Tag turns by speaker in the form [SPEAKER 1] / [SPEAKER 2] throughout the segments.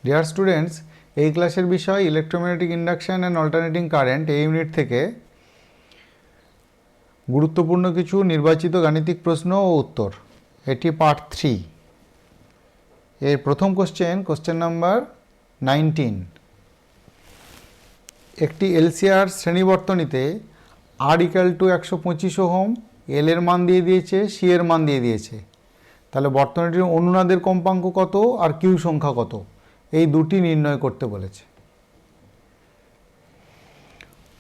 [SPEAKER 1] Dear students, এই ক্লাসের বিষয় electromagnetic induction and alternating current. এই ইউনিট থেকে গুরুত্বপূর্ণ কিছু নির্বাচিত গাণিতিক প্রশ্ন ও উত্তর। এটি পার্ট 3। এর প্রথম কোশ্চেন নাম্বার 19। একটি এলসিআর শ্রেণীবর্তনীতে R equal to 125 ohm, L এর মান দিয়ে দিয়েছে, সি এর মান দিয়ে দিয়েছে। তাহলে বর্তনীটির অনুনাদের কম্পাঙ্ক কত আর কিউ সংখ্যা কত, এই দুটি নির্ণয় করতে বলেছে।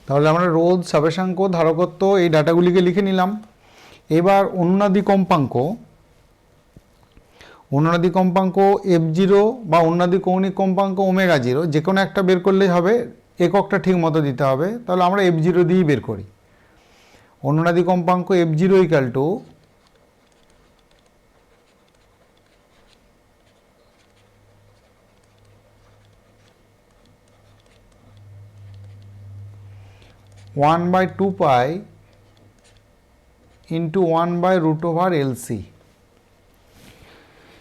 [SPEAKER 1] তাহলে আমরা রোধ, স্বাবেশাঙ্ক, ধারকত্ব এই ডাটাগুলিকে লিখে নিলাম। এবার অনুনাদি কম্পাঙ্ক F0 বা অনুনাদি কৌণিক কম্পাঙ্ক ω0, যে কোনো একটা বের করলেই হবে, এককটা ঠিক মতো দিতে হবে। তাহলে আমরা F0 দিয়েই বের করি। অনুনাদি কম্পাঙ্ক F0 equal to 1/2 pi into 1/√LC।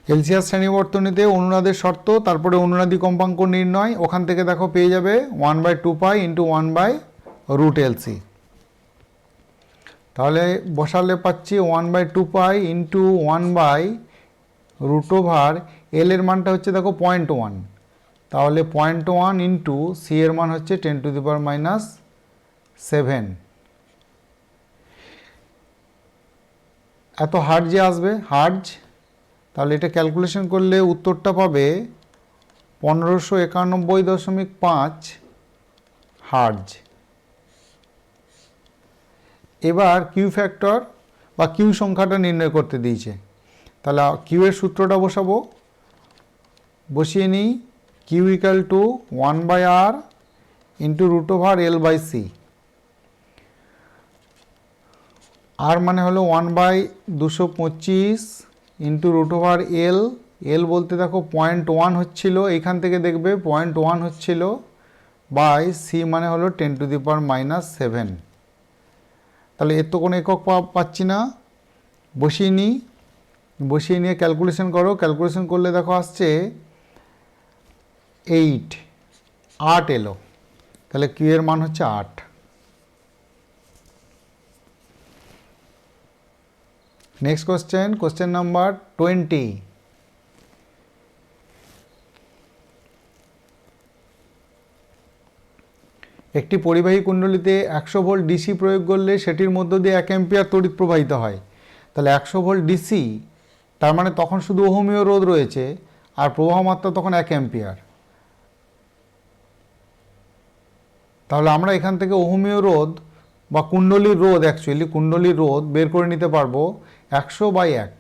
[SPEAKER 1] LCR শ্রেণীবর্তনীতে অনুনাদের শর্ত, তারপরে অনুনাদি কম্পাঙ্ক নির্ণয়, ওখান থেকে দেখো পেয়ে যাবে 1/2 পাই ইন্টু 1/√LC। তাহলে বসালে পাচ্ছি 1/2 পাই ইন্টু 1/√L এর মানটা হচ্ছে দেখো 0.1, তাহলে 0.1 ইন্টু সি এর মান হচ্ছে 10⁻⁷। এত হার্জে আসবে, হার্জ। তাহলে এটা ক্যালকুলেশন করলে উত্তরটা পাবে 1591.5 হার্জ। এবার কিউ ফ্যাক্টর বা কিউ সংখ্যাটা নির্ণয় করতে দিয়েছে। তাহলে কিউ এর সূত্রটা বসিয়ে নিই। Q equal to 1/r into √L/c। R মানে হলো 1/225 ইন্টু √L। এল বলতে দেখো 0.1 হচ্ছিল, এইখান থেকে দেখবে 0.1 হচ্ছিল, বাই সি মানে হলো 10⁻⁷। তাহলে এর তো কোনো একক পাচ্ছি না, বসিয়ে নিয়ে ক্যালকুলেশন করো। ক্যালকুলেশন করলে দেখো আসছে 8 এলো। তাহলে কিউ এর মান হচ্ছে 8। Next question number 20। একটি পরিবাহী কুণ্ডলীতে 100 ভোল্ট ডিসি প্রয়োগ করলে সেটির মধ্য দিয়ে 1 অ্যাম্পিয়ার তড়িৎ প্রবাহিত হয়। তাহলে 100 ভোল্ট ডিসি, তার মানে তখন শুধু ওহমীয় রোধ রয়েছে, আর প্রবাহ মাত্রা তখন 1 অ্যাম্পিয়ার। তাহলে আমরা এখান থেকে ওহমীয় রোধ বা কুণ্ডলীর রোধ, কুণ্ডলীর রোধ বের করে নিতে পারবো 100/1।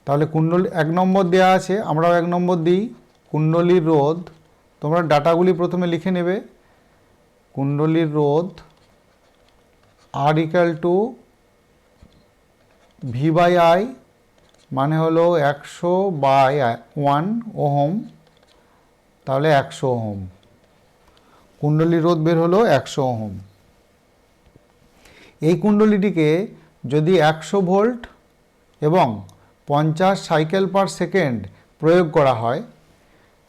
[SPEAKER 1] তাহলে কুণ্ডলী 1 নম্বর দেওয়া আছে, আমরাও 1 নম্বর দিই। কুণ্ডলীর রোধ, তোমরা ডাটাগুলি প্রথমে লিখে নেবে। কুণ্ডলীর রোধ আর ইকাল টু V/I, মানে হলো 100/1 ওহম, তাহলে 100 ওহম। কুণ্ডলীর রোধ বের হলো 100 ওহম। এই কুণ্ডলীটিকে যদি 100 ভোল্ট এবং 50 সাইকেল পার সেকেন্ড প্রয়োগ করা হয়,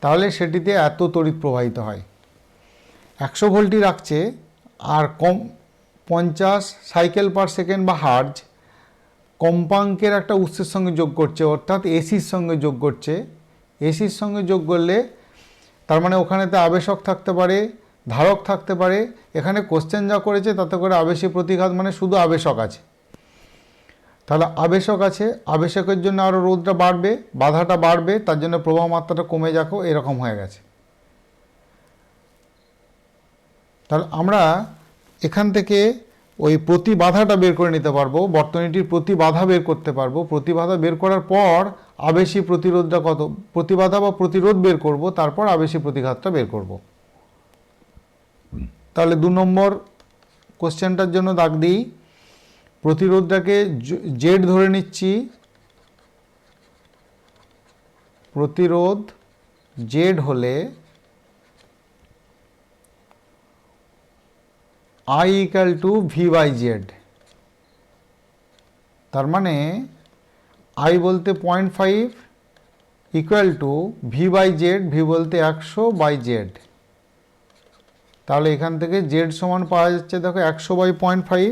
[SPEAKER 1] তাহলে সেটিতে এত তড়িৎ প্রবাহিত হয়। 100 ভোল্টই রাখছে, আর 50 সাইকেল পার সেকেন্ড বা হার্জ কম্পাঙ্কের একটা উৎসের সঙ্গে যোগ করছে, অর্থাৎ এসির সঙ্গে যোগ করছে। এসির সঙ্গে যোগ করলে তার মানে ওখানেতে আবেশক থাকতে পারে, ধারক থাকতে পারে। এখানে কোশ্চেন যা করেছে তাতে করে আবেশী প্রতিঘাত, মানে শুধু আবেশক আছে। তাহলে আবেশক আছে, আবেশকের জন্য আরও রোধটা বাড়বে, বাধাটা বাড়বে, তার জন্য প্রবাহ মাত্রাটা কমে যাকো, এরকম হয়ে গেছে। তাহলে আমরা এখান থেকে ওই প্রতিবাধাটা বের করে নিতে পারবো, বর্তনীটির প্রতিবাধা বের করতে পারবো। প্রতিবাধা বের করার পর আবেশী প্রতিরোধটা কত, প্রতিবাধা বা প্রতিরোধ বের করব, তারপর আবেশী প্রতিঘাতটা বের করব। তাহলে 2 নম্বর কোশ্চেনটার জন্য দাগ দিই। প্রতিরোধটাকে জেড ধরে নিচ্ছি। প্রতিরোধ জেড হলে I ইকাল টু V/Z। তার মানে I বলতে 0.5 equal to V by Z, V বলতে 100/z। তাহলে এখান থেকে জেড সমান পাওয়া যাচ্ছে দেখো 100/0.5।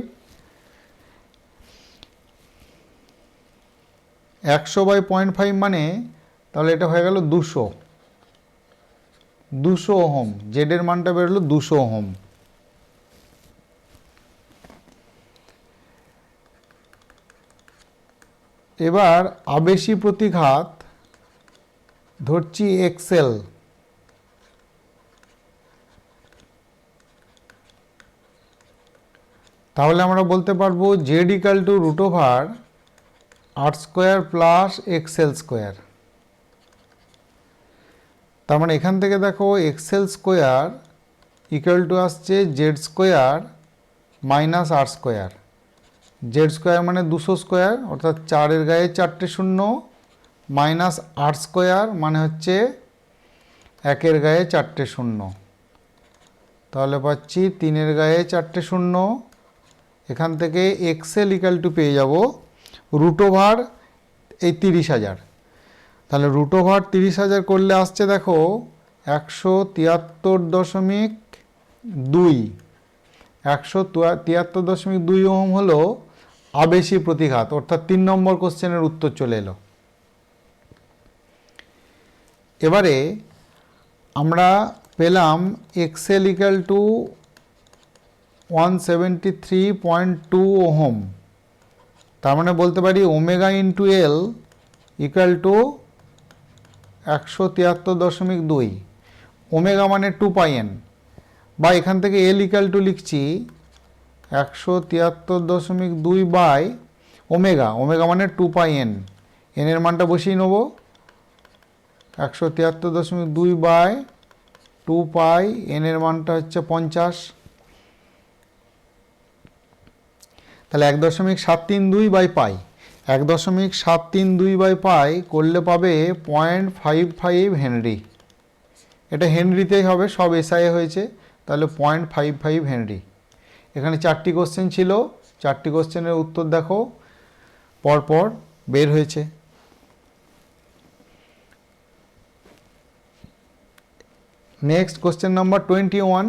[SPEAKER 1] 100/0.5 মানে তাহলে এটা হয়ে গেল 200 ওহম। জেডের মানটা বেরোলো 200 ওহম। এবার আবেশী প্রতিঘাত ধরছি এক্সেল। তাহলে আমরা বলতে পারবো Z equal to √r² plus XL square. তার মানে এখান থেকে দেখো এক্সেল স্কোয়ার ইকুয়াল টু আসছে Z square minus R square. Z square মানে 200 স্কোয়ার, অর্থাৎ 4-এর গায়ে 4টে শূন্য, মাইনাস আর স্কোয়ার মানে হচ্ছে 1-এর গায়ে 4টে শূন্য। তাহলে পাচ্ছি 3-এর গায়ে 4টে শূন্য। এখান থেকে এক্সেল ইকাল টু পেয়ে যাব √ওভার এই 30,000। তাহলে √30,000 করলে আসছে দেখো 173.2। 173.2 ওহম হলো আবেশী প্রতিঘাত, অর্থাৎ 3 নম্বর কোশ্চেনের উত্তর চলে এলো। এবারে আমরা পেলাম এক্সেল ইকাল টু 173.2 ওহম। তার মানে বলতে পারি omega into L equal to 173.2। Omega মানে 2πn, বা এখান থেকে এল ইকাল টু লিখছি 173.2 বাই ওমেগা। ওমেগা মানে 2πn, এনের মানটা বসিয়ে নেব 173.2 বাই 2π, এনের মানটা হচ্ছে 50। তাহলে 1.732 বাই পাই, 1.732 বাই পাই করলে পাবে 0.55 হেনরি। এটা হেনরিতেই হবে, সব এসআই হয়েছে, তাহলে 0.55 হেনরি। এখানে 4টি কোশ্চেন ছিল, 4টি কোশ্চেনের উত্তর দেখো পরপর বের হয়েছে। Next question number 21।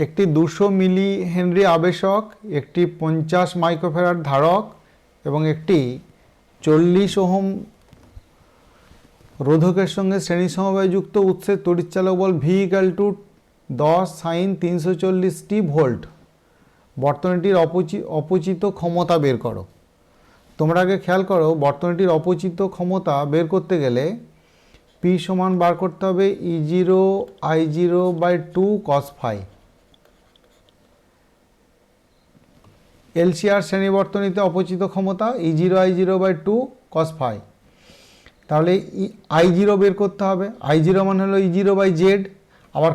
[SPEAKER 1] একটি 200 মিলি হেনরি আবেশক, একটি 50 মাইক্রোফ্যারাড ধারক এবং একটি 40 ওহম রোধকের সঙ্গে শ্রেণী সমবায়যুক্ত উৎসের তড়িৎচালক বল V equal to 10 sin 340t volt. বর্তনীটির অপচিত ক্ষমতা বের করো। তোমরা আগে খেয়াল করো, বর্তনীটির অপচিত ক্ষমতা বের করতে গেলে পি সমান বার করতে হবে E0 I0/2 cos phi। LCR শ্রেণী বর্তনীতে অপচিত ক্ষমতা E0 I0/2 cos phi। তাহলে I0 বের করতে হবে, I0 মানে হলো E0/z। আবার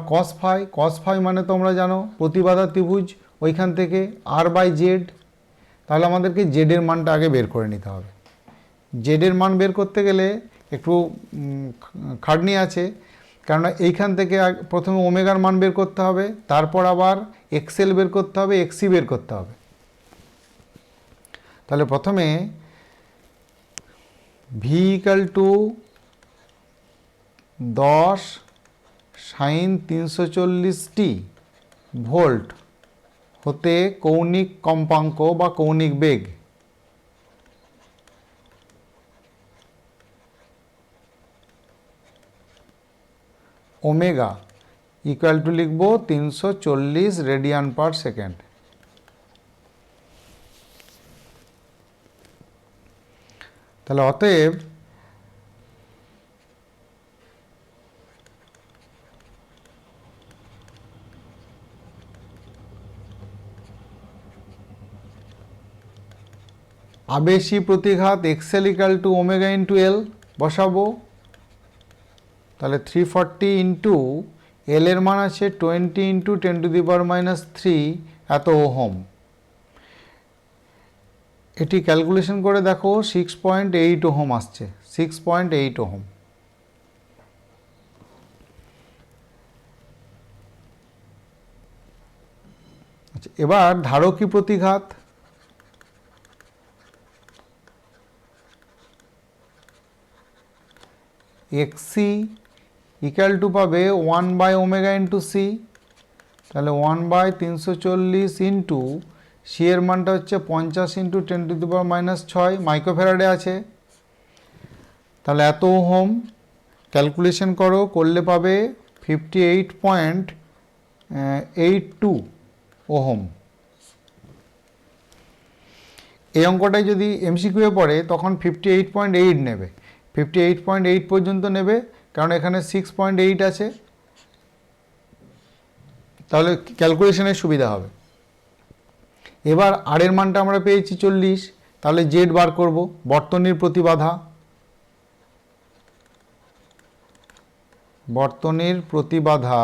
[SPEAKER 1] cos phi মানে তোমরা জানো প্রতিবাধা ত্রিভুজ, ওইখান থেকে R/z। তাহলে আমাদেরকে জেডের মানটা আগে বের করে নিতে হবে। জেডের মান বের করতে গেলে একটু খাটনি আছে, কেননা এইখান থেকে প্রথমে ওমেগার মান বের করতে হবে, তারপর আবার এক্সেল বের করতে হবে, এক্সি বের করতে হবে। তাহলে প্রথমে V equal to 10 sin 340t volt হতে কৌণিক কম্পাঙ্ক বা কৌণিক বেগ ওমেগা ইকুয়াল টু লিখব 340 রেডিয়ান পার সেকেন্ড। তাহলে অতএব আবেশী প্রতিঘাত XL equal to omega into L বসাবো। তাহলে 340 ইন্টু এল এর মান আছে 20 ইন্টু 10⁻³ এত ওহম। এটি ক্যালকুলেশন করে দেখো 6.8 ওহম আসছে, 6.8 ওহম। আচ্ছা, এবার ধারকী প্রতিঘাত। এক্সি ইকুয়াল টু পাবে 1/ω ইন্টু সি, তাহলে 1/340 ইন্টু সি এর মানটা হচ্ছে 50 ইন্টু 10⁻⁻6 মাইক্রোফ্যারাডে আছে। তাহলে এত ওহম ক্যালকুলেশন করো, করলে পাবে 58.82 ওহম। এই অঙ্কটাই যদি এমসিকিউয়ে পড়ে তখন 58.8 নেবে, 58.8 পর্যন্ত নেবে, কারণ এখানে 6.8 আছে, তাহলে ক্যালকুলেশনের সুবিধা হবে। এবার আর এর মানটা আমরা পেয়েছি 40, তাহলে জেড বার করব, বর্তনীর প্রতিবাধা। বর্তনীর প্রতিবাধা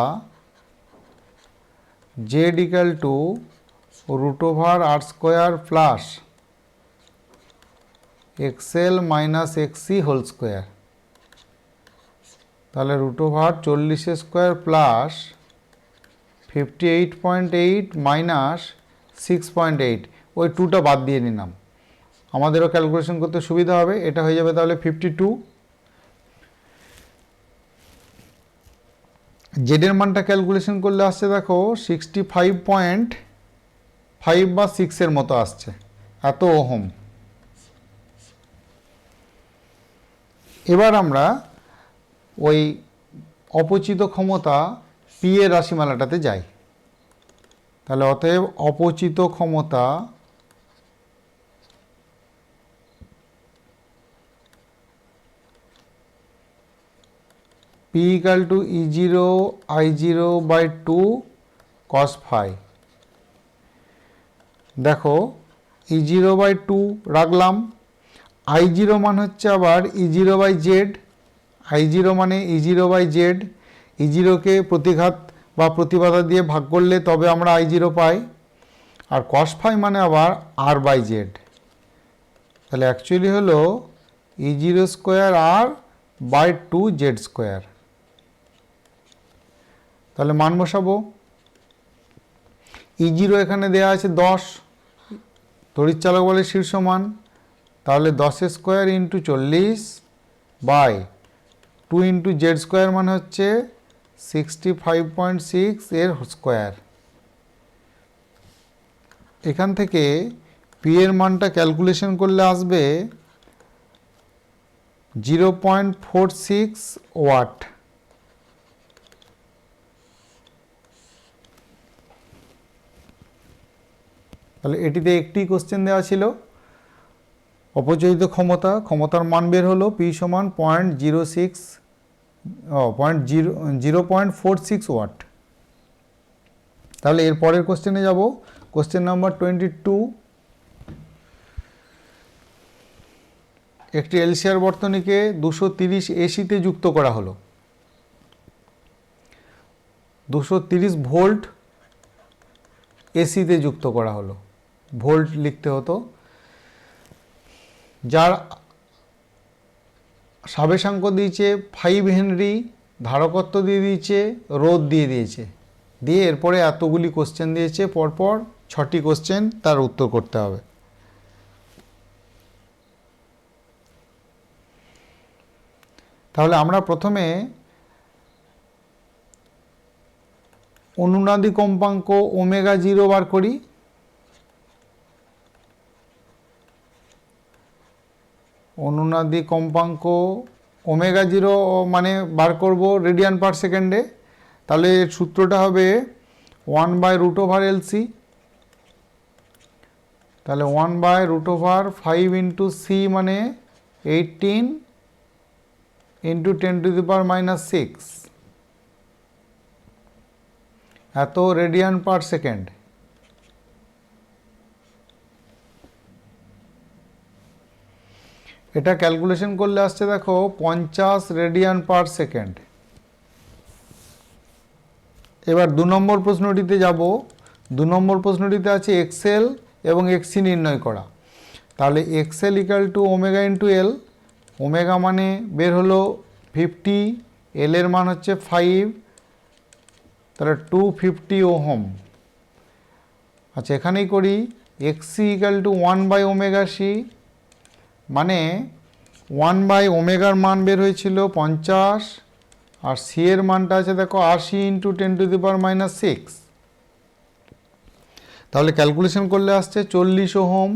[SPEAKER 1] Z equal to √r² plus XL minus XC whole square, তাহলে √40² প্লাস 58.8 মাইনাস 6.8, ওই 2টা বাদ দিয়ে নিলাম, আমাদেরও ক্যালকুলেশন করতে সুবিধা হবে। এটা হয়ে যাবে তাহলে 52। জেডের মানটা ক্যালকুলেশন করলে আসছে দেখো 65.5 বা 6 এর মতো আসছে, এত ওহম। এবার আমরা ওই অপচিত ক্ষমতা পি এর রাশিমালাটাতে যাই। তাহলে অতএব অপচিত ক্ষমতা P equal to E0 I0/2 cos phi। দেখো E0/2 রাখলাম, I0 মান হচ্ছে আবার E0/z, I0 মানে E0/z, E0কে প্রতিঘাত বা প্রতিবাধা দিয়ে ভাগ করলে তবে আমরা I0 পাই, আর cos phi মানে আবার R/z, তাহলে অ্যাকচুয়ালি হলো E0² R/2z²। তাহলে মান বসাবো, E0 এখানে দেওয়া আছে 10, তড়িৎচালক বলের শীর্ষ মান, তাহলে 10² ইন্টু 40/2 ইন্টু z² মানে হচ্ছে 65.6 এর স্কোয়ার। এখান থেকে পি এর মানটা ক্যালকুলেশন করলে আসবে 0.46 ওয়াট। তাহলে এটিতে একটি কোশ্চেন দেওয়া ছিল, অপচয়িত ক্ষমতার মান বের হলো, পি সমান 0.46 ওয়াট। তাহলে এর পরের কোশ্চেনে যাব, কোশ্চেন নাম্বার 22। একটি এলসিআর বর্তনীকে 230 এসিতে যুক্ত করা হলো, 230 ভোল্ট এসিতে যুক্ত করা হলো, ভোল্ট লিখতে হতো, যার সাবেশাঙ্ক দিয়েছে 5 হেনরি, ধারকত্ব দিয়ে দিয়েছে, রোধ দিয়ে দিয়েছে, দিয়ে এরপরে এতগুলি কোশ্চেন দিয়েছে, পরপর 6টি কোশ্চেন, তার উত্তর করতে হবে। তাহলে আমরা প্রথমে অনুনাদি কম্পাঙ্ক ω0 বার করি। অনুনাদি কম্পাঙ্ক ω0 মানে বার করব রেডিয়ান পার সেকেন্ডে, তাহলে এর সূত্রটা হবে 1/√LC, তাহলে 1/√5 ইন্টু সি মানে 18 ইন্টু 10⁻⁻6, এত রেডিয়ান পার সেকেন্ড। এটা ক্যালকুলেশন করলে আসছে দেখো 50 রেডিয়ান পার সেকেন্ড। এবার 2 নম্বর প্রশ্নটিতে যাব। 2 নম্বর প্রশ্নটিতে আছে এক্সএল এবং এক্সি নির্ণয় করা। তাহলে XL equal to ω into L, omega মানে বের হলো 50, এল এর মান হচ্ছে 5, তাহলে 250 ওহম। আচ্ছা, এখানেই করি, এক্সি ইকুয়াল টু 1/ω c, মানে 1/ওমেগার মান বের হয়েছিল 50, আর সি এর মানটা আছে দেখো 80 × 10⁻⁻6। তাহলে ক্যালকুলেশন করলে আসছে 40 ওহম।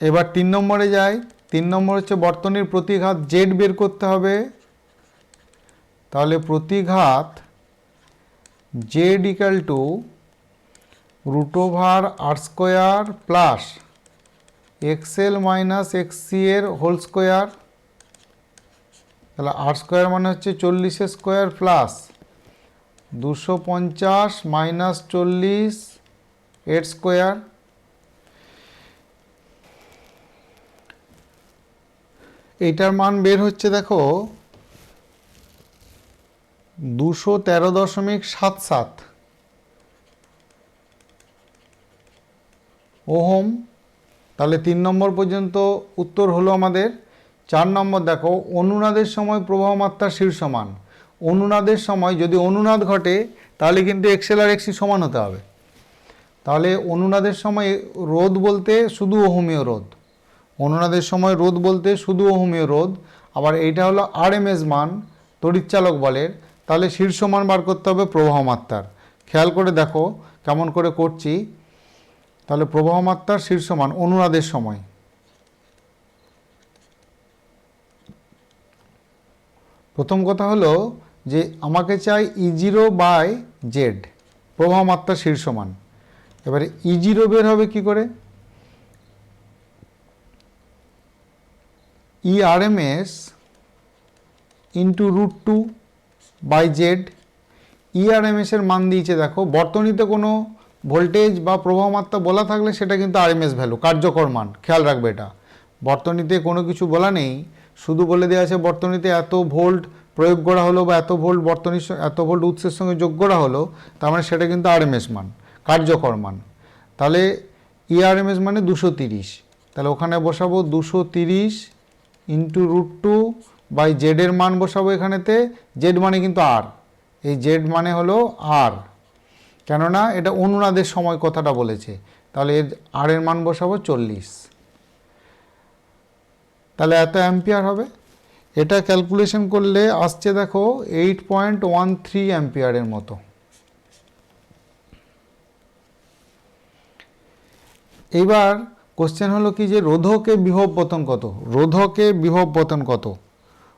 [SPEAKER 1] এবার 3 নম্বরে যাই। 3 নম্বর হচ্ছে বর্তনীর প্রতিঘাত জেড বের করতে হবে। তাহলে প্রতিঘাত Z equal to √r² plus XL minus XC এর হোল স্কোয়ার। তাহলে r² মানে হচ্ছে 40² প্লাস 250 মাইনাস 40 এর স্কোয়ার। এইটার মান বের হচ্ছে দেখো 213.77 ওহম। তাহলে 3 নম্বর পর্যন্ত উত্তর হলো আমাদের। 4 নম্বর দেখো, অনুনাদের সময় প্রবাহ মাত্রার শীর্ষ মান। অনুনাদের সময় যদি অনুনাদ ঘটে তাহলে কিন্তু এক্সএল আর এক্সি সমান হতে হবে। তাহলে অনুনাদের সময় রোধ বলতে শুধু ওহমীয় রোধ, অনুনাদের সময় রোধ বলতে শুধু ওহমীয় রোধ। আবার এইটা হলো আরএমএস মান তড়িৎচালক বলের। তাহলে শীর্ষ মান বার করতে হবে প্রবাহ মাত্রার। খেয়াল করে দেখো কেমন করে করছি। তাহলে প্রবাহ মাত্রার শীর্ষ মান অনুনাদের সময়, প্রথম কথা হলো যে আমাকে চাই E0/Z প্রবাহ মাত্রার শীর্ষ মান। এবারে E0 বের হবে কি করে? ERMS into √2/Z। ERMS এর মান দিয়েছে দেখো, বর্তনীতে কোনো ভোল্টেজ বা প্রবাহ মাত্রা বলা থাকলে সেটা কিন্তু আরএমএস ভ্যালু, কার্যকর মান। খেয়াল রাখবে এটা, বর্তনীতে কোনো কিছু বলা নেই, শুধু বলে দেওয়া আছে বর্তনীতে এত ভোল্ট প্রয়োগ করা হলো বা এত ভোল্ট বর্তনীর এত ভোল্ট উৎসের সঙ্গে যোগ করা হলো, তার মানে সেটা কিন্তু আরএমএস মান, কার্যকর মান। তাহলে ERMS মানে 230। তাহলে ওখানে বসাবো 230 ইন্টু √2/Z এর মান বসাবো এখানেতে। জেড মানে কিন্তু আর, এই জেড মানে হলো আর, কেননা এটা অনুনাদের সময় কথাটা বলেছে। তাহলে এর আর এর মান বসাবো 40। তাহলে এত অ্যাম্পিয়ার হবে। এটা ক্যালকুলেশন করলে আসছে দেখো 8.13 অ্যাম্পিয়ারের মতো। এইবার কোশ্চেন হলো কি যে রোধকে বিভব পতন কত? রোধকে বিভব পতন কত?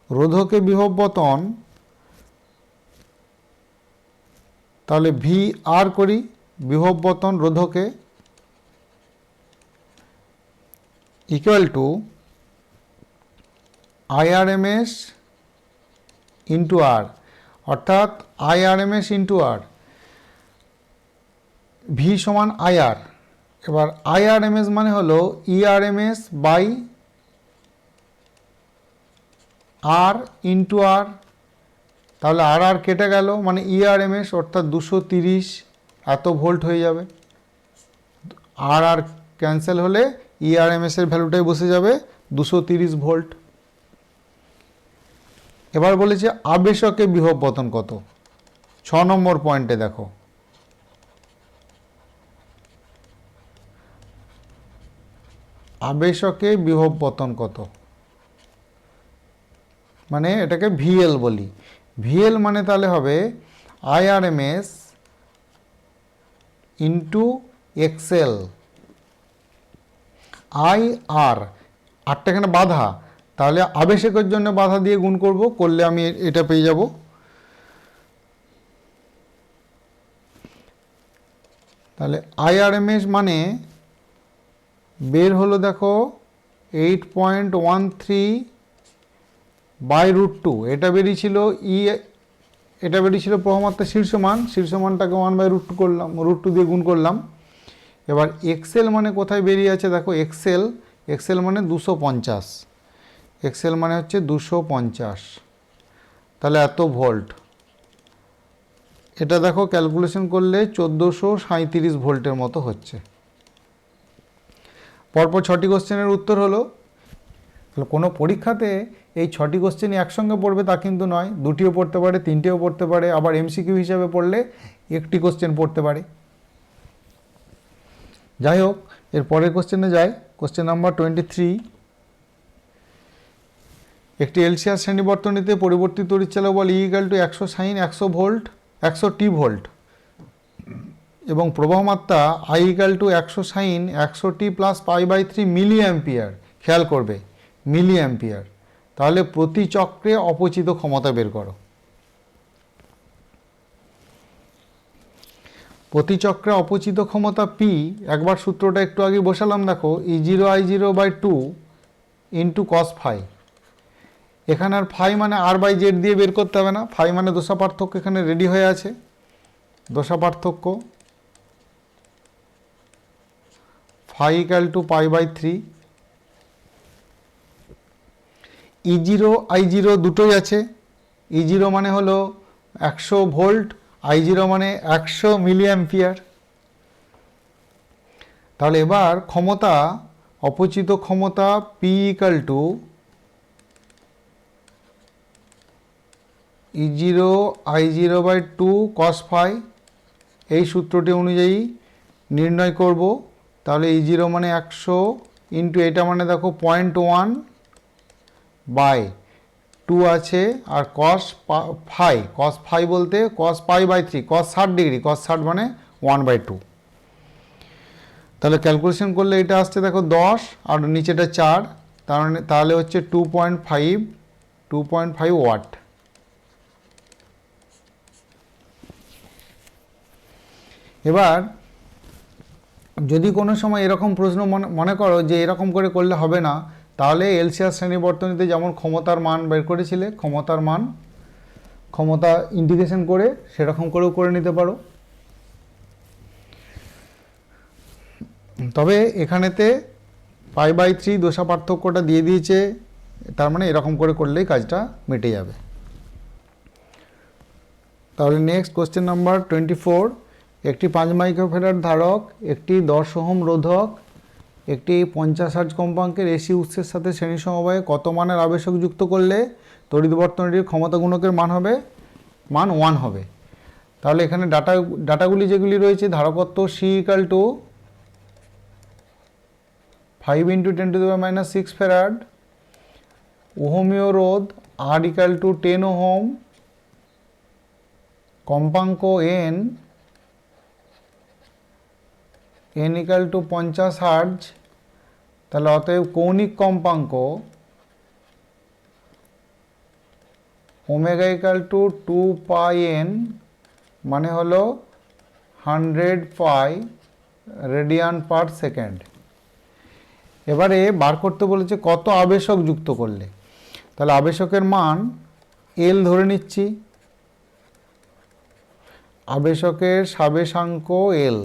[SPEAKER 1] রোধকে বিভব পতন, তাহলে VR করি, বিভব পতন রোধকে ইকুয়াল টু IRMS ইন্টু আর, অর্থাৎ IRMS ইন্টু আর, ভি সমান IR। এবার IRMS মানে হলো ERMS বাই আর ইন্টু আর। তাহলে আর আর কেটে গেল, মানে ERMS অর্থাৎ 230 এত ভোল্ট হয়ে যাবে। আর আর ক্যান্সেল হলে ERMS এর ভ্যালুটাই বসে যাবে 230 ভোল্ট। এবার বলেছে আবেশকে বিভব পতন কত? 6 নম্বর পয়েন্টে দেখো, আবেশকে বিভব পতন কত, মানে এটাকে VL বলি। VL মানে তাহলে হবে IRMS ইন্টু XL। IR, আরটা এখানে বাধা, তাহলে আবেশকের জন্য বাধা দিয়ে গুণ করব, করলে আমি এটা পেয়ে যাব। তাহলে IRMS মানে বের হলো দেখো 8.13/√2। এটা বেরিয়েছিল এটা বেরিয়েছিল প্রবাহ মাত্রার শীর্ষ মান, শীর্ষ মানটাকে 1/√2 করলাম, √2 দিয়ে গুণ করলাম। এবার এক্সএল মানে কোথায় বেরিয়ে আছে দেখো, এক্সএল মানে 250, এক্সএল মানে হচ্ছে 250। তাহলে এত ভোল্ট, এটা দেখো ক্যালকুলেশন করলে 1437 ভোল্টের মতো হচ্ছে। পরপর 6টি কোশ্চেনের উত্তর হলো। কোনো পরীক্ষাতে এই 6টি কোশ্চেনই একসঙ্গে পড়বে তা কিন্তু নয়, দুটিও পড়তে পারে, তিনটেও পড়তে পারে, আবার MCQ হিসাবে পড়লে একটি কোশ্চেন পড়তে পারে। যাই হোক, এর পরের কোশ্চেনে যাই। Question number 23। একটি এলসিআর শ্রেণী বর্তনীতে পরিবর্তিত তড়িৎচালক বল E = 100 sin 100 volt 100 t volt এবং প্রবাহ মাত্রা I = 100 sin 100 t plus π/3 milliampere. খেয়াল করবে মিলি অ্যাম্পিয়ার। তাহলে প্রতি চক্রে অপচিত ক্ষমতা বের করো। প্রতি চক্রে অপচিত ক্ষমতা P, একবার সূত্রটা একটু আগে বসালাম, দেখো E0I0/2 ইন্টু cos phi। এখানে আর ফাই মানে R/Z দিয়ে বের করতে হবে না, ফাই মানে দশা পার্থক্য এখানে রেডি হয়ে আছে। দশা পার্থক্য phi = π/3। E0I0 দুটোই আছে। E0 মানে হলো 100 ভোল্ট, I0 মানে 100 মিলি অ্যাম্পিয়ার। তাহলে এবার ক্ষমতা, অপচিত ক্ষমতা P = E0I0/2 cos phi, এই সূত্রটি অনুযায়ী নির্ণয় করব। তাহলে E0 মানে 100 ইন্টু এটা মানে দেখো 0.1/2 আছে, আর cos phi বলতে cos π/3 cos 60 ডিগ্রি, cos 60 মানে 1/2। তাহলে ক্যালকুলেশন করলে এটা আসছে দেখো 10 আর নিচেটা 4, তাহলে হচ্ছে 2.5 ওয়াট। এবার যদি কোনো সময় এরকম প্রশ্ন মনে করো যে এরকম করে করলে হবে না, তাহলে এলসিআর শ্রেণী বর্তনীতে যেমন ক্ষমতার মান বের করেছিলে, ক্ষমতা ইন্টিগ্রেশন করে সেরকম করেও করে নিতে পারো। তবে এখানেতে π/3 দশা পার্থক্যটা দিয়ে দিয়েছে, তার মানে এরকম করে করলেই কাজটা মিটে যাবে। তাহলে নেক্সট কোশ্চেন নাম্বার 24। একটি 5 মাইক্রোফ্যারাড ধারক, একটি 10 ওহম রোধক, একটি 50 হার্জ কম্পাঙ্কের এসি উৎসের সাথে শ্রেণী সমবায়ে কত মানের আবেশক যুক্ত করলে তড়িৎ বর্তনীটির ক্ষমতা গুণকের মান 1 হবে। তাহলে এখানে ডাটাগুলি যেগুলি রয়েছে, ধারকত্ব C = 5 × 10⁻⁶ ফ্যারাড, ওহমীয় রোধ R = 10 ওহম, কম্পাঙ্ক N = 50 হার্জ। তাহলে অতএব কৌণিক কম্পাঙ্ক ওমেগা = 2πN, মানে হলো 100 পাই রেডিয়ান পার সেকেন্ড। এবারে বার করতে বলেছে কত আবেশক যুক্ত করলে। তাহলে আবেশকের মান L ধরে নিচ্ছি, আবেশকের সাবেশাঙ্ক L।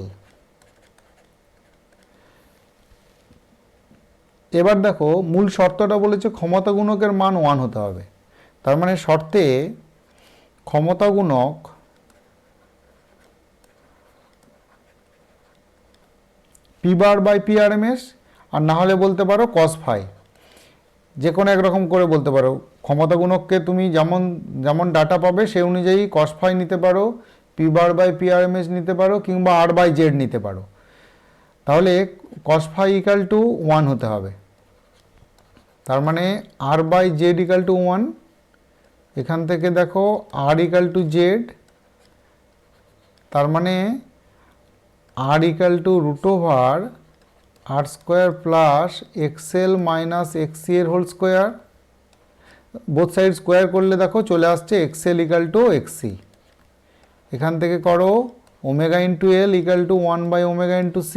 [SPEAKER 1] এবার দেখো মূল শর্তটা বলেছে ক্ষমতা গুণকের মান 1 হতে হবে। তার মানে শর্তে ক্ষমতা গুণক P/Prms, আর না হলে বলতে পারো cos phi, যে কোনো একরকম করে বলতে পারো। ক্ষমতা গুণককে তুমি যেমন ডাটা পাবে সেই অনুযায়ী cos phi নিতে পারো, P/Prms নিতে পারো, কিংবা R/Z নিতে পারো। তাহলে cos phi = 1 হতে হবে। তার মানে R/Z = 1। এখান থেকে দেখো R = Z, তার মানে R = √R² plus XL minus XC এর whole square. Both side square করলে দেখো চলে আসছে XL = XC। এখান থেকে করো ওমেগা ইন্টু L = 1/ω/C।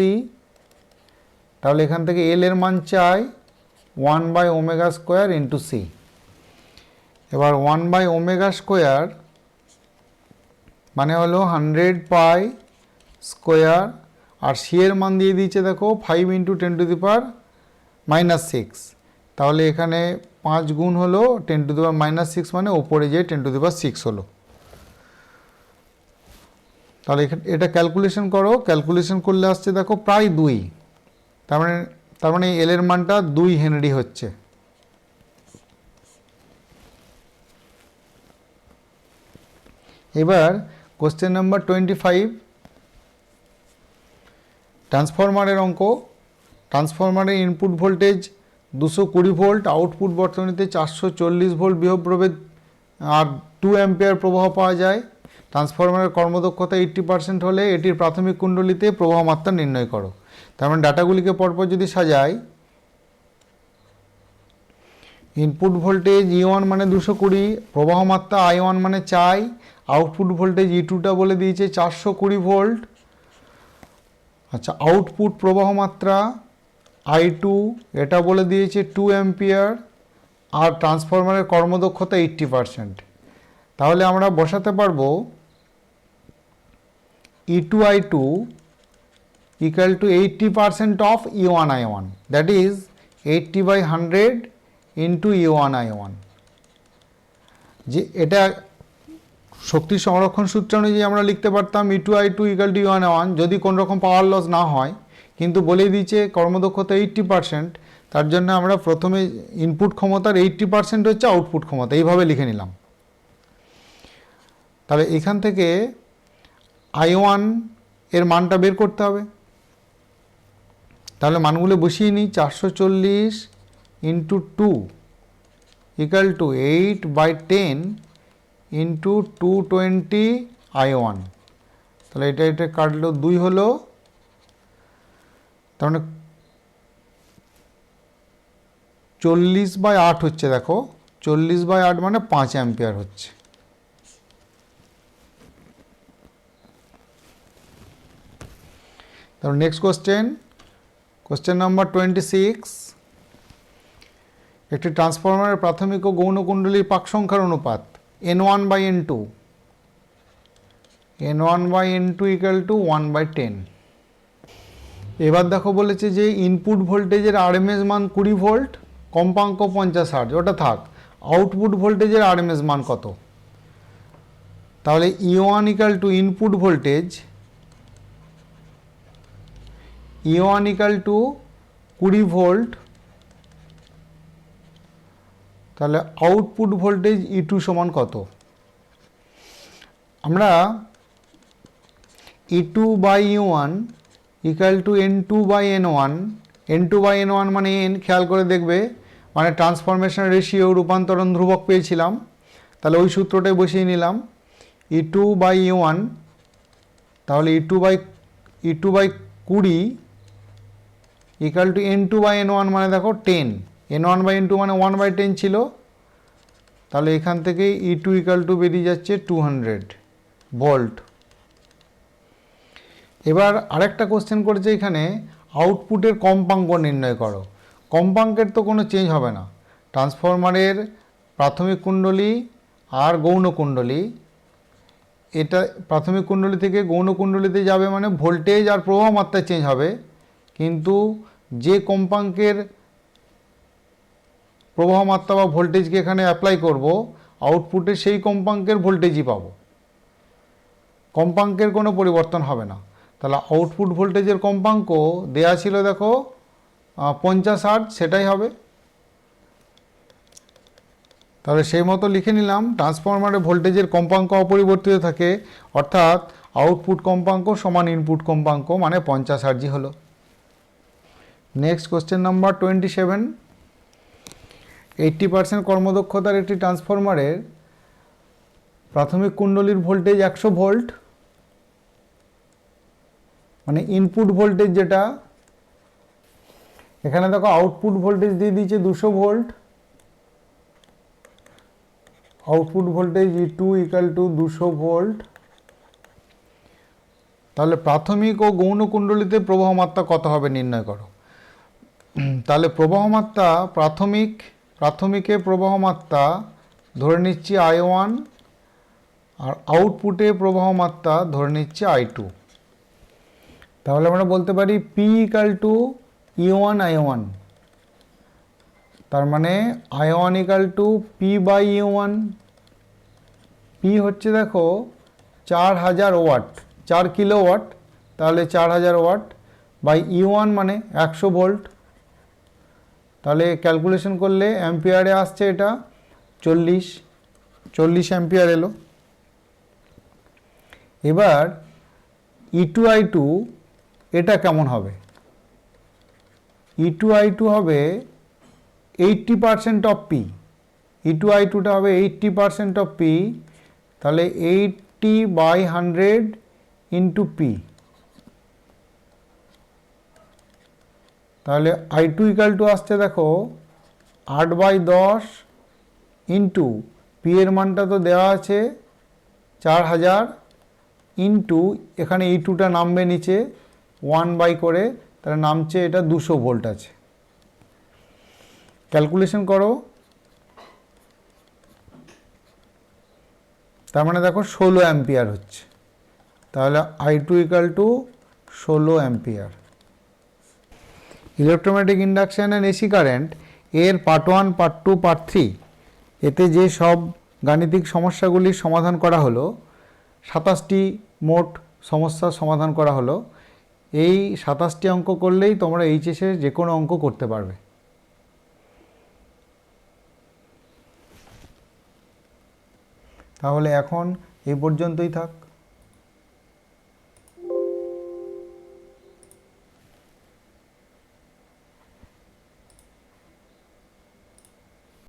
[SPEAKER 1] তাহলে এখান থেকে L এর মান চাই 1/ω² × C। এবার 1/ω² মানে হলো 100 পাই স্কোয়ার, আর C এর মান দিয়ে দিয়েছে দেখো 5 × 10⁻⁶। তাহলে এখানে 5 গুণ হলো 10⁻⁶, মানে ওপরে যে 10⁶ হলো। তাহলে এটা ক্যালকুলেশন করো, ক্যালকুলেশন করলে আসছে দেখো প্রায় 2। তার মানে এল এর মানটা 2 হেনরি হচ্ছে। এবার কোশ্চেন নাম্বার 25। ট্রান্সফরমারের অঙ্ক, ট্রান্সফরমারের ইনপুট ভোল্টেজ 220 ভোল্ট, আউটপুট বর্তনীতে 440 ভোল্ট বিভব প্রভেদ আর 2 অ্যাম্পিয়ার প্রবাহ পাওয়া যায়। ট্রান্সফরমারের কর্মদক্ষতা 80% হলে এটির প্রাথমিক কুণ্ডলীতে প্রবাহ মাত্রা নির্ণয় করো। তার মানে ডাটাগুলিকে পরপর যদি সাজাই, ইনপুট ভোল্টেজ E1 মানে 220, প্রবাহ মাত্রা I1 মানে চাই, আউটপুট ভোল্টেজ E2টা বলে দিয়েছে 420 ভোল্ট। আচ্ছা, আউটপুট প্রবাহ মাত্রা I2 এটা বলে দিয়েছে 2 অ্যাম্পিয়ার, আর ট্রান্সফরমারের কর্মদক্ষতা 80%। তাহলে আমরা বসাতে পারবো E2 I2 equal to 80% of E1 I1, that is 80/100 into E1 I1। যে এটা শক্তি সংরক্ষণ সূত্র অনুযায়ী আমরা লিখতে পারতাম E2 I2 equal to E1 I1 যদি কোনো রকম পাওয়ার লস না হয়, কিন্তু বলে দিয়েছে কর্মদক্ষতা 80%, তার জন্য আমরা প্রথমে ইনপুট ক্ষমতার 80% হচ্ছে আউটপুট ক্ষমতা, এইভাবে লিখে নিলাম। তাহলে এখান থেকে I1 এর মানটা বের করতে হবে। তাহলে মানগুলো বসিয়ে নিই, 440 into 2 equal to 8/10 into 220 I1। তাহলে এটা কাটলো 2 হলো, তার মানে 40/8 হচ্ছে, দেখো 40/8 মানে 5 অ্যাম্পিয়ার হচ্ছে। তারপর নেক্সট কোশ্চেন নাম্বার 26। একটি ট্রান্সফরমারের প্রাথমিক ও গৌণ কুণ্ডলীর পাক সংখ্যার অনুপাত N1/N2, N1/N2 ইকুয়াল টু 1/10। এবার দেখো বলেছে যে ইনপুট ভোল্টেজের আরএমএস মান 20 ভোল্ট, কম্পাঙ্ক 50 হার্জ, ওটা থাক। আউটপুট ভোল্টেজের আরএমএস মান কত? তাহলে E1 equal to input voltage, E1 equal to 20 volt, তাহলে আউটপুট ভোল্টেজ E2 সমান কত? আমরা E2/E1 equal to N2/N1, N2/N1 মানে N, খেয়াল করে দেখবে, মানে ট্রান্সফরমেশন রেশিও রূপান্তরণ ধ্রুবক পেয়েছিলাম, তাহলে ওই সূত্রটাই বসিয়ে নিলাম। E2/E1 তাহলে E2/20 ইকুয়াল টু N2/N1 মানে দেখো 10, N1/N2 মানে 1/10 ছিল, তাহলে এখান থেকে E2 ইকুয়াল টু বেরিয়ে যাচ্ছে 200 ভোল্ট। এবার আরেকটা কোশ্চেন করেছে এখানে, আউটপুটের কম্পাঙ্ক নির্ণয় করো। কম্পাঙ্কের তো কোনো চেঞ্জ হবে না, ট্রান্সফরমারের প্রাথমিক কুণ্ডলী আর গৌণ কুণ্ডলী, এটা প্রাথমিক কুণ্ডলী থেকে গৌণ কুণ্ডলীতে যাবে মানে ভোল্টেজ আর প্রবাহ মাত্রা চেঞ্জ হবে, কিন্তু যে কম্পাঙ্কের প্রবাহ মাত্রা বা ভোল্টেজকে এখানে অ্যাপ্লাই করব, আউটপুটে সেই কম্পাঙ্কের ভোল্টেজই পাবো, কম্পাঙ্কের কোনো পরিবর্তন হবে না। তাহলে আউটপুট ভোল্টেজের কম্পাঙ্ক দেয়া ছিল দেখো 50 হার্জ, সেটাই হবে। তাহলে সেই মতো লিখে নিলাম, ট্রান্সফরমারে ভোল্টেজের কম্পাঙ্ক অপরিবর্তিত থাকে, অর্থাৎ আউটপুট কম্পাঙ্ক সমান ইনপুট কম্পাঙ্ক, মানে 50 হার্জই হলো। Next question number 27। 80% কর্মদক্ষতার একটি ট্রান্সফরমারের প্রাথমিক কুণ্ডলীর ভোল্টেজ 100 ভোল্ট, মানে ইনপুট ভোল্টেজ যেটা, এখানে দেখো আউটপুট ভোল্টেজ দিয়ে দিয়েছে 200 volt, output voltage E2 equal to 200 volt. তাহলে প্রাথমিক ও গৌণ কুণ্ডলীতে প্রবাহ মাত্রা কত হবে নির্ণয় করো। তাহলে প্রবাহ মাত্রা প্রাথমিকে প্রবাহ মাত্রা ধরে নিচ্ছি I1, আর আউটপুটে প্রবাহ মাত্রা ধরে নিচ্ছি I2। তাহলে আমরা বলতে পারি P equal to E1 I1, তার মানে I1 equal to P/E1। P হচ্ছে দেখো 4000 ওয়াট, 4 কিলোওয়াট, তাহলে 4000 ওয়াট বাই E1 মানে 100 ভোল্ট, তাহলে ক্যালকুলেশন করলে অ্যাম্পিয়ারে আসছে এটা 40 অ্যাম্পিয়ার এলো। এবার E2 I2 এটা কেমন হবে? E2I2 হবে 80% অফ পি। E2I2টা হবে 80% অফ পি, তাহলে 80/100 ইন্টু পি। তাহলে I2 ইকাল টু আসছে দেখো 8/10 ইন্টু পি এর মানটা তো দেওয়া আছে 4000 ইন্টু এখানে E2টা নামবে নিচে 1 করে, তাহলে নামছে এটা 200 ভোল্ট আছে। ক্যালকুলেশন করো, তার মানে দেখো 16 অ্যাম্পিয়ার হচ্ছে। তাহলে I2 equal to 16 ampere. Electromagnetic induction and AC current এর পার্ট 1, পার্ট 2, পার্ট 3 এতে যে সব গাণিতিক সমস্যাগুলির সমাধান করা হলো, 27টি মোট সমস্যার সমাধান করা হলো। এই 27টি অঙ্ক করলেই তোমরা এইচএসের যে কোনো অঙ্ক করতে পারবে। তাহলে এখন এই পর্যন্তই থাক।